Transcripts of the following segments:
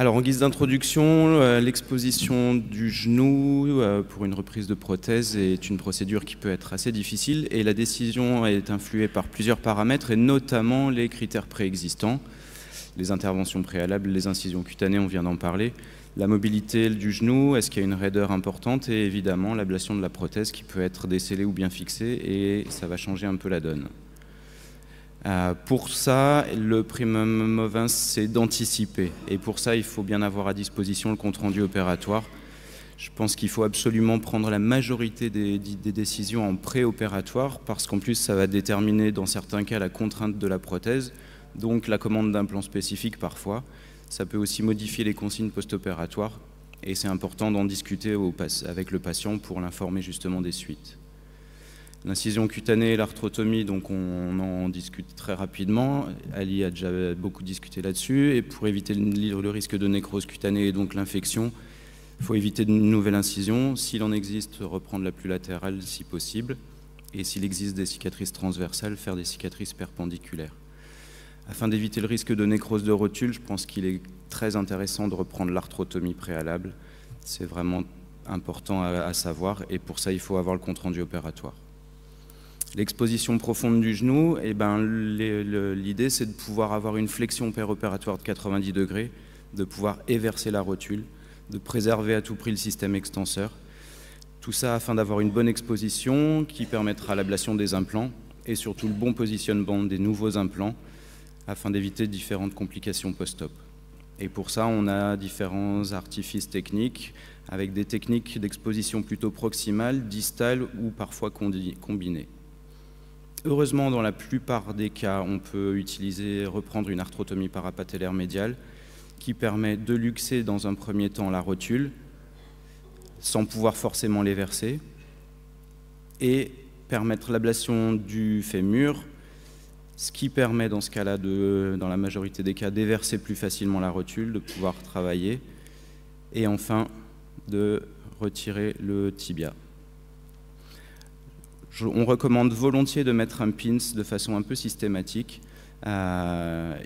Alors, en guise d'introduction, l'exposition du genou pour une reprise de prothèse est une procédure qui peut être assez difficile et la décision est influée par plusieurs paramètres et notamment les critères préexistants, les interventions préalables, les incisions cutanées, on vient d'en parler, la mobilité du genou, est-ce qu'il y a une raideur importante et évidemment l'ablation de la prothèse qui peut être décellée ou bien fixée et ça va changer un peu la donne. Pour ça, le primum movens, c'est d'anticiper. Et pour ça, il faut bien avoir à disposition le compte-rendu opératoire. Je pense qu'il faut absolument prendre la majorité des décisions en préopératoire, parce qu'en plus, ça va déterminer, dans certains cas, la contrainte de la prothèse, donc la commande d'un plan spécifique parfois. Ça peut aussi modifier les consignes post-opératoires, et c'est important d'en discuter avec le patient pour l'informer justement des suites. L'incision cutanée et l'arthrotomie, donc on en discute très rapidement. Ali a déjà beaucoup discuté là-dessus. Et pour éviter le risque de nécrose cutanée et donc l'infection, il faut éviter une nouvelle incision. S'il en existe, reprendre la plus latérale si possible. Et s'il existe des cicatrices transversales, faire des cicatrices perpendiculaires. Afin d'éviter le risque de nécrose de rotule, je pense qu'il est très intéressant de reprendre l'arthrotomie préalable. C'est vraiment important à savoir. Et pour ça, il faut avoir le compte-rendu opératoire. L'exposition profonde du genou, l'idée c'est de pouvoir avoir une flexion péropératoire de 90 degrés, de pouvoir éverser la rotule, de préserver à tout prix le système extenseur. Tout ça afin d'avoir une bonne exposition qui permettra l'ablation des implants et surtout le bon positionnement des nouveaux implants afin d'éviter différentes complications post-op. Et pour ça, on a différents artifices techniques avec des techniques d'exposition plutôt proximale, distale ou parfois combinées. Heureusement, dans la plupart des cas, on peut reprendre une arthrotomie parapatellaire médiale qui permet de luxer dans un premier temps la rotule sans pouvoir forcément l'éverser et permettre l'ablation du fémur, ce qui permet dans ce cas-là, dans la majorité des cas, d'éverser plus facilement la rotule, de pouvoir travailler et enfin de retirer le tibia. On recommande volontiers de mettre un pins de façon un peu systématique,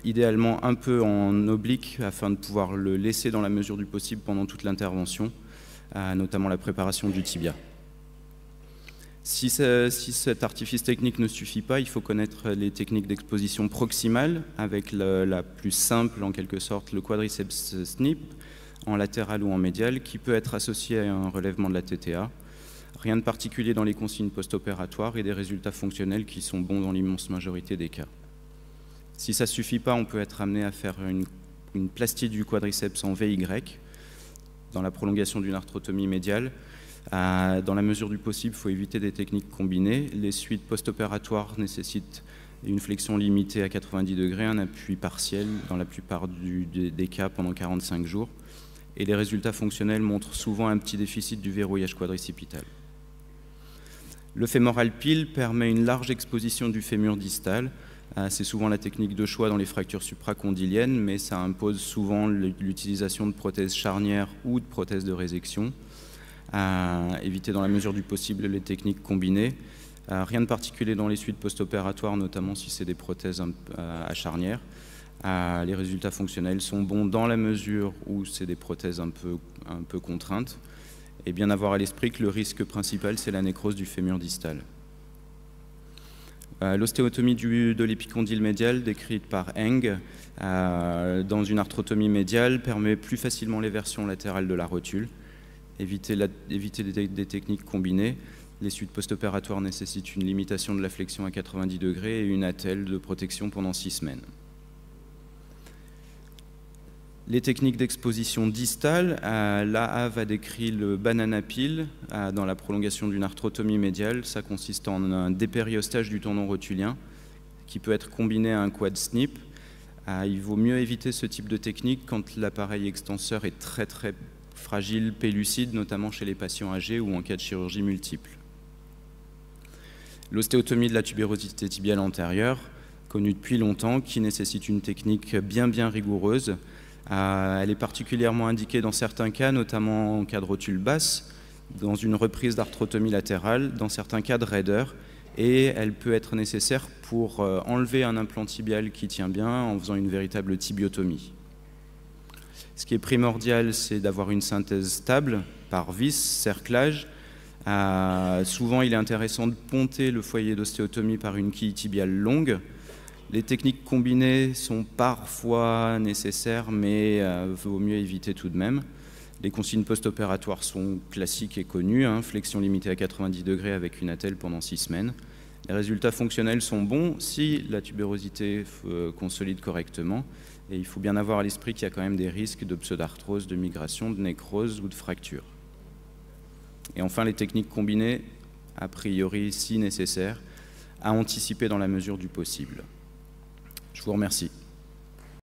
idéalement un peu en oblique afin de pouvoir le laisser dans la mesure du possible pendant toute l'intervention, notamment la préparation du tibia. Si cet artifice technique ne suffit pas, il faut connaître les techniques d'exposition proximale avec la plus simple en quelque sorte, le quadriceps snip en latéral ou en médial qui peut être associé à un relèvement de la TTA. Rien de particulier dans les consignes post-opératoires et des résultats fonctionnels qui sont bons dans l'immense majorité des cas. Si ça ne suffit pas, on peut être amené à faire une plastie du quadriceps en VY dans la prolongation d'une arthrotomie médiale. Dans la mesure du possible, il faut éviter des techniques combinées. Les suites post-opératoires nécessitent une flexion limitée à 90 degrés, un appui partiel dans la plupart des cas pendant 45 jours. Et les résultats fonctionnels montrent souvent un petit déficit du verrouillage quadricipital. Le fémoral pile permet une large exposition du fémur distal. C'est souvent la technique de choix dans les fractures supracondyliennes, mais ça impose souvent l'utilisation de prothèses charnières ou de prothèses de résection. Éviter dans la mesure du possible les techniques combinées. Rien de particulier dans les suites post-opératoires, notamment si c'est des prothèses à charnière. Les résultats fonctionnels sont bons dans la mesure où c'est des prothèses un peu contraintes. Et bien avoir à l'esprit que le risque principal, c'est la nécrose du fémur distal. L'ostéotomie de l'épicondyle médial, décrite par Eng, dans une arthrotomie médiale, permet plus facilement l'éversion latérale de la rotule. Éviter des techniques combinées. Les suites post-opératoires nécessitent une limitation de la flexion à 90 degrés et une attelle de protection pendant 6 semaines. Les techniques d'exposition distale, l'AAV a décrit le banana peel dans la prolongation d'une arthrotomie médiale. Ça consiste en un dépériostage du tendon rotulien qui peut être combiné à un quad snip. Il vaut mieux éviter ce type de technique quand l'appareil extenseur est très fragile, pellucide, notamment chez les patients âgés ou en cas de chirurgie multiple. L'ostéotomie de la tubérosité tibiale antérieure, connue depuis longtemps, qui nécessite une technique bien rigoureuse. Elle est particulièrement indiquée dans certains cas, notamment en cas de rotule basse, dans une reprise d'arthrotomie latérale, dans certains cas de raideur, et elle peut être nécessaire pour enlever un implant tibial qui tient bien en faisant une véritable tibiotomie. Ce qui est primordial, c'est d'avoir une synthèse stable par vis, cerclage. Souvent, il est intéressant de ponter le foyer d'ostéotomie par une quille tibiale longue. Les techniques combinées sont parfois nécessaires, mais vaut mieux éviter tout de même. Les consignes post-opératoires sont classiques et connues, flexion limitée à 90 degrés avec une attelle pendant 6 semaines. Les résultats fonctionnels sont bons si la tubérosité consolide correctement. Et il faut bien avoir à l'esprit qu'il y a quand même des risques de pseudarthrose, de migration, de nécrose ou de fracture. Et enfin, les techniques combinées, a priori, si nécessaire, à anticiper dans la mesure du possible. Je vous remercie.